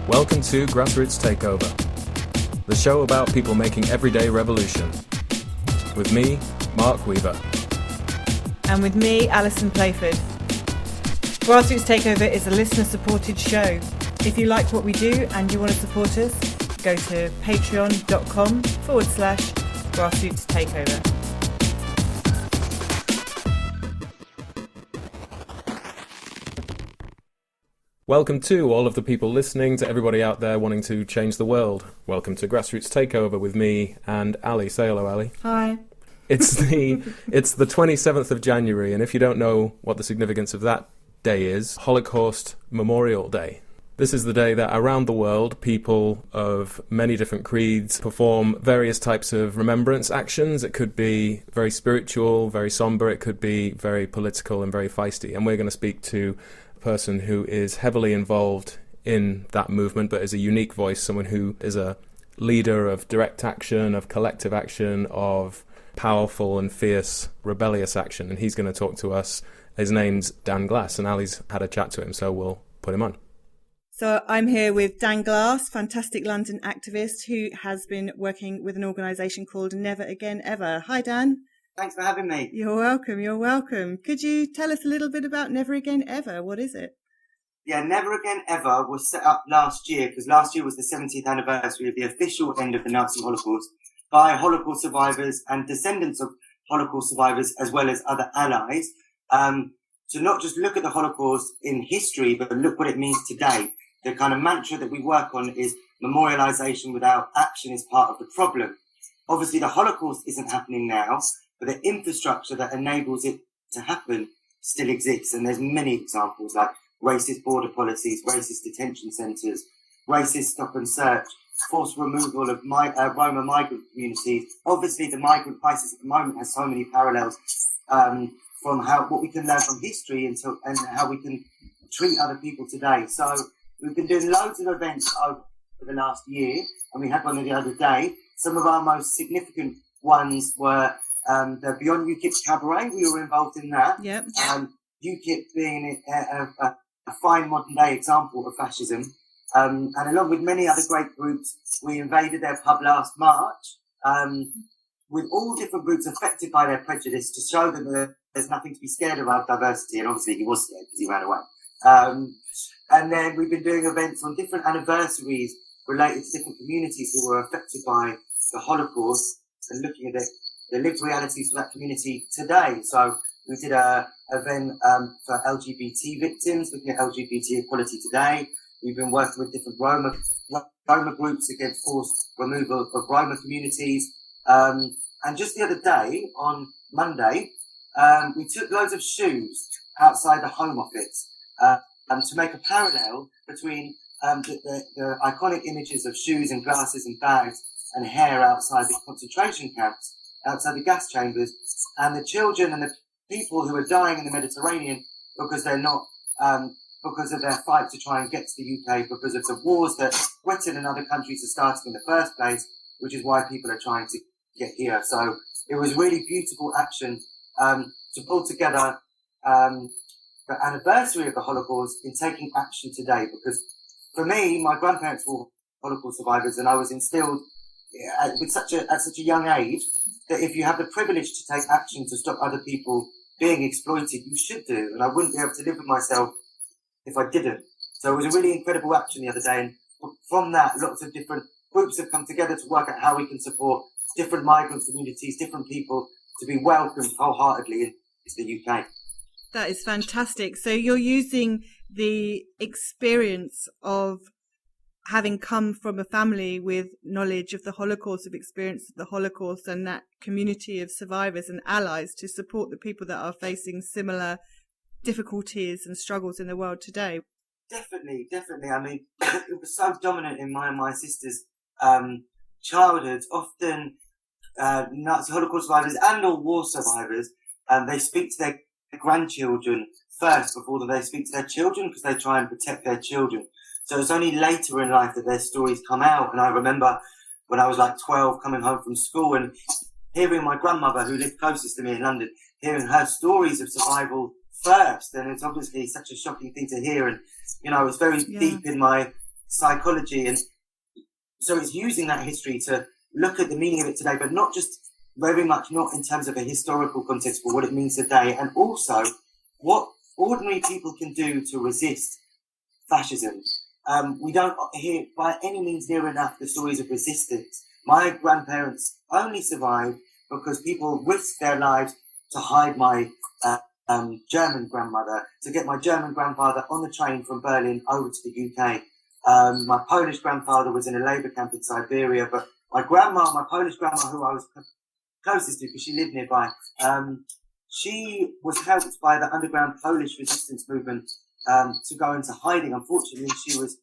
Welcome to Grassroots Takeover, the show about people making everyday revolution. With me, Mark Weaver. And with me, Alison Playford. Grassroots Takeover is a listener-supported show. If you like what we do and you want to support us, go to patreon.com/Grassroots Takeover. Welcome to all of the people listening, to everybody out there wanting to change the world. Welcome to Grassroots Takeover with me and Ali. Say hello, Ali. Hi. It's the 27th of January, and if you don't know what the significance of that day is, Holocaust Memorial Day. This is the day that around the world, people of many different creeds perform various types of remembrance actions. It could be very spiritual, very somber, it could be very political and very feisty. And we're going to speak to person who is heavily involved in that movement, but is a unique voice, someone who is a leader of direct action, of collective action, of powerful and fierce rebellious action, and he's going to talk to us. His name's Dan Glass, and Ali's had a chat to him, so we'll put him on. So I'm here with Dan Glass, fantastic London activist who has been working with an organisation called Never Again Ever. Hi, Dan. Thanks for having me. You're welcome. You're welcome. Could you tell us a little bit about Never Again Ever? What is it? Yeah, Never Again Ever was set up last year because last year was the 70th anniversary of the official end of the Nazi Holocaust by Holocaust survivors and descendants of Holocaust survivors as well as other allies. To not just look at the Holocaust in history, but look what it means today. The kind of mantra that we work on is memorialization without action is part of the problem. Obviously, the Holocaust isn't happening now, but the infrastructure that enables it to happen still exists. And there's many examples like racist border policies, racist detention centres, racist stop and search, forced removal of Roma migrant communities. Obviously, the migrant crisis at the moment has so many parallels from what we can learn from history and how we can treat other people today. So we've been doing loads of events over the last year, and we had one the other day. Some of our most significant ones were the Beyond UKIP Cabaret. We were involved in that. Yep. UKIP being a fine modern day example of fascism. And along with many other great groups, we invaded their pub last March with all different groups affected by their prejudice to show them that there's nothing to be scared about diversity. And obviously he was scared because he ran away. And then we've been doing events on different anniversaries related to different communities who were affected by the Holocaust and looking at the lived realities for that community today. So we did an event for LGBT victims, looking at LGBT equality today. We've been working with different Roma groups against forced removal of Roma communities. And just the other day, on Monday, we took loads of shoes outside the Home Office to make a parallel between the iconic images of shoes and glasses and bags and hair outside the concentration camps, outside the gas chambers, and the children and the people who are dying in the Mediterranean because they're not, because of their fight to try and get to the UK, because of the wars that Britain and other countries are starting in the first place, which is why people are trying to get here. So it was really beautiful action to pull together the anniversary of the Holocaust in taking action today. Because for me, my grandparents were Holocaust survivors, and I was instilled at such a young age that if you have the privilege to take action to stop other people being exploited, you should do. And I wouldn't be able to live with myself if I didn't. So it was a really incredible action the other day. And from that, lots of different groups have come together to work out how we can support different migrant communities, different people to be welcomed wholeheartedly into the UK. That is fantastic. So you're using the experience of having come from a family with knowledge of the Holocaust, of experience of the Holocaust, and that community of survivors and allies to support the people that are facing similar difficulties and struggles in the world today. Definitely. I mean, it was so dominant in my and my sister's childhood. Often Nazi Holocaust survivors and or war survivors, they speak to their grandchildren first before they speak to their children because they try and protect their children. So it's only later in life that their stories come out. And I remember when I was like 12 coming home from school and hearing my grandmother, who lived closest to me in London, hearing her stories of survival first. And it's obviously such a shocking thing to hear. And, you know, it's very deep in my psychology. And so it's using that history to look at the meaning of it today, but not just very much not in terms of a historical context, but what it means today, and also what ordinary people can do to resist fascism. We don't hear by any means near enough the stories of resistance. My grandparents only survived because people risked their lives to hide my German grandmother, to get my German grandfather on the train from Berlin over to the UK. My Polish grandfather was in a labour camp in Siberia, but my Polish grandma, who I was closest to because she lived nearby, she was helped by the underground Polish resistance movement to go into hiding. Unfortunately, she was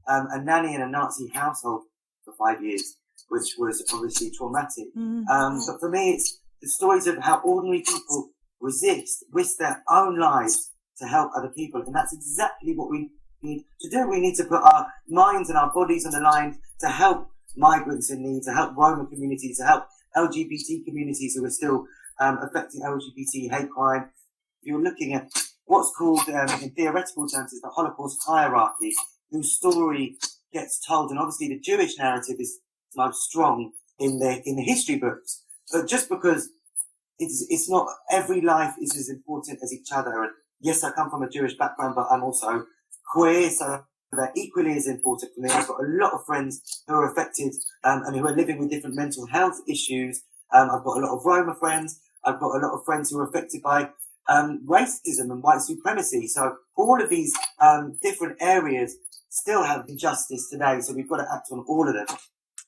a nanny in a Nazi household for 5 years, which was obviously traumatic. But for me, it's the stories of how ordinary people risk their own lives to help other people. And that's exactly what we need to do. We need to put our minds and our bodies on the line to help migrants in need, to help Roma communities, to help LGBT communities who are still affecting LGBT hate crime. You're looking at what's called, in theoretical terms, is the Holocaust hierarchy, whose story gets told. And obviously the Jewish narrative is most strong in the history books. But just because it's not, every life is as important as each other. And yes, I come from a Jewish background, but I'm also queer, so they're equally as important for me. I've got a lot of friends who are affected and who are living with different mental health issues. I've got a lot of Roma friends. I've got a lot of friends who are affected by racism and white supremacy. So all of these different areas still have injustice today. So we've got to act on all of them.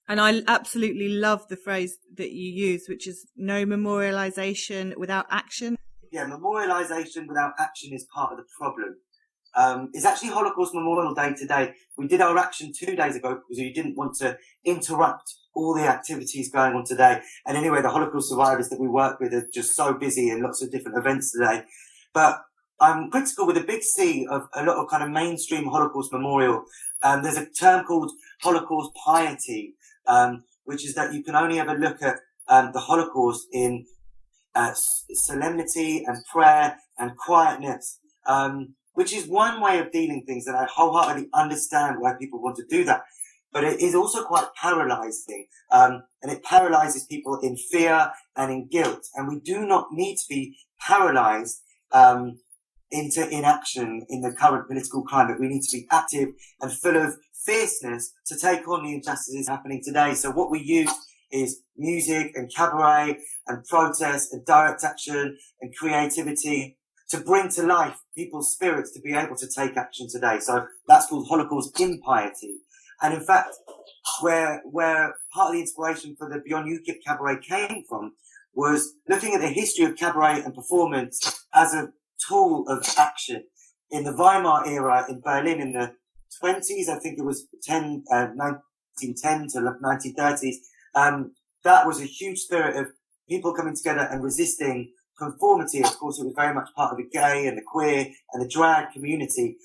And I absolutely love the phrase that you use, which is no memorialization without action. Yeah, memorialization without action is part of the problem. It's actually Holocaust Memorial Day today. We did our action 2 days ago because we didn't want to interrupt all the activities going on today. And anyway, the Holocaust survivors that we work with are just so busy in lots of different events today. But I'm critical with a big C of a lot of kind of mainstream Holocaust memorial. There's a term called Holocaust piety, which is that you can only ever look at the Holocaust in solemnity and prayer and quietness, which is one way of dealing things, and I wholeheartedly understand why people want to do that. But it is also quite paralyzing, and it paralyzes people in fear and in guilt. And we do not need to be paralyzed into inaction in the current political climate. We need to be active and full of fierceness to take on the injustices happening today. So what we use is music and cabaret and protest and direct action and creativity to bring to life people's spirits to be able to take action today. So that's called Holocaust Impiety. And in fact, where part of the inspiration for the Beyond UKIP Cabaret came from was looking at the history of cabaret and performance as a tool of action. In the Weimar era in Berlin in the 20s, I think it was 1910 to the 1930s, that was a huge spirit of people coming together and resisting conformity. Of course, it was very much part of the gay and the queer and the drag community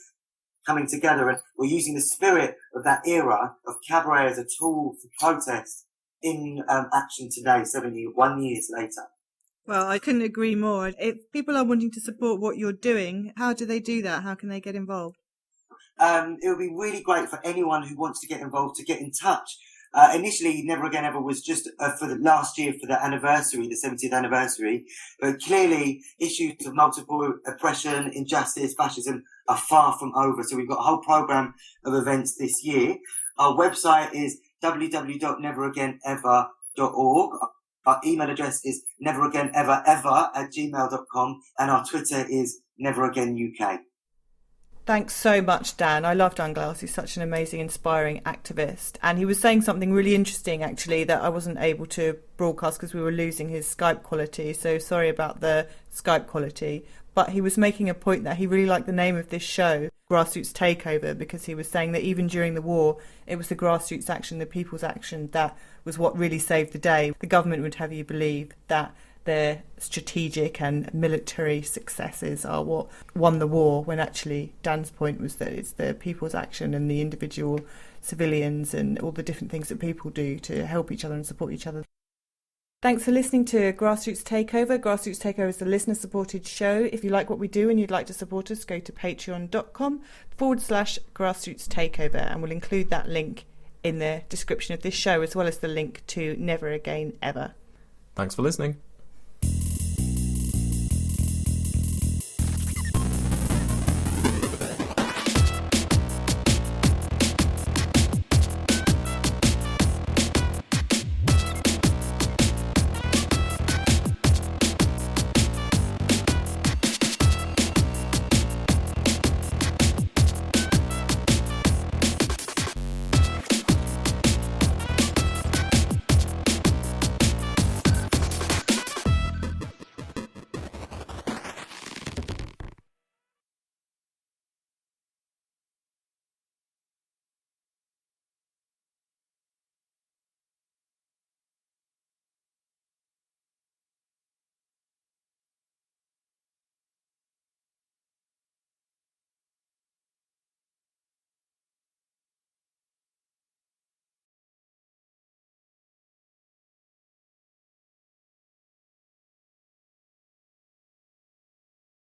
coming together, and we're using the spirit of that era of cabaret as a tool for protest in action today, 71 years later. Well, I couldn't agree more. If people are wanting to support what you're doing, how do they do that? How can they get involved? It would be really great for anyone who wants to get involved to get in touch. Initially, Never Again Ever was just for the last year for the anniversary, the 70th anniversary. But clearly, issues of multiple oppression, injustice, fascism are far from over. So we've got a whole program of events this year. Our website is www.neveragainever.org. Our email address is neveragaineverever@gmail.com. And our Twitter is neveragainuk. Thanks so much, Dan. I love Dan Glass. He's such an amazing, inspiring activist. And he was saying something really interesting, actually, that I wasn't able to broadcast because we were losing his Skype quality. So sorry about the Skype quality. But he was making a point that he really liked the name of this show, Grassroots Takeover, because he was saying that even during the war, it was the grassroots action, the people's action, that was what really saved the day. The government would have you believe that their strategic and military successes are what won the war, when actually Dan's point was that it's the people's action and the individual civilians and all the different things that people do to help each other and support each other. Thanks for listening to Grassroots Takeover. Grassroots Takeover is a listener-supported show. If you like what we do and you'd like to support us, go to patreon.com/Grassroots Takeover, and we'll include that link in the description of this show, as well as the link to Never Again Ever. Thanks for listening.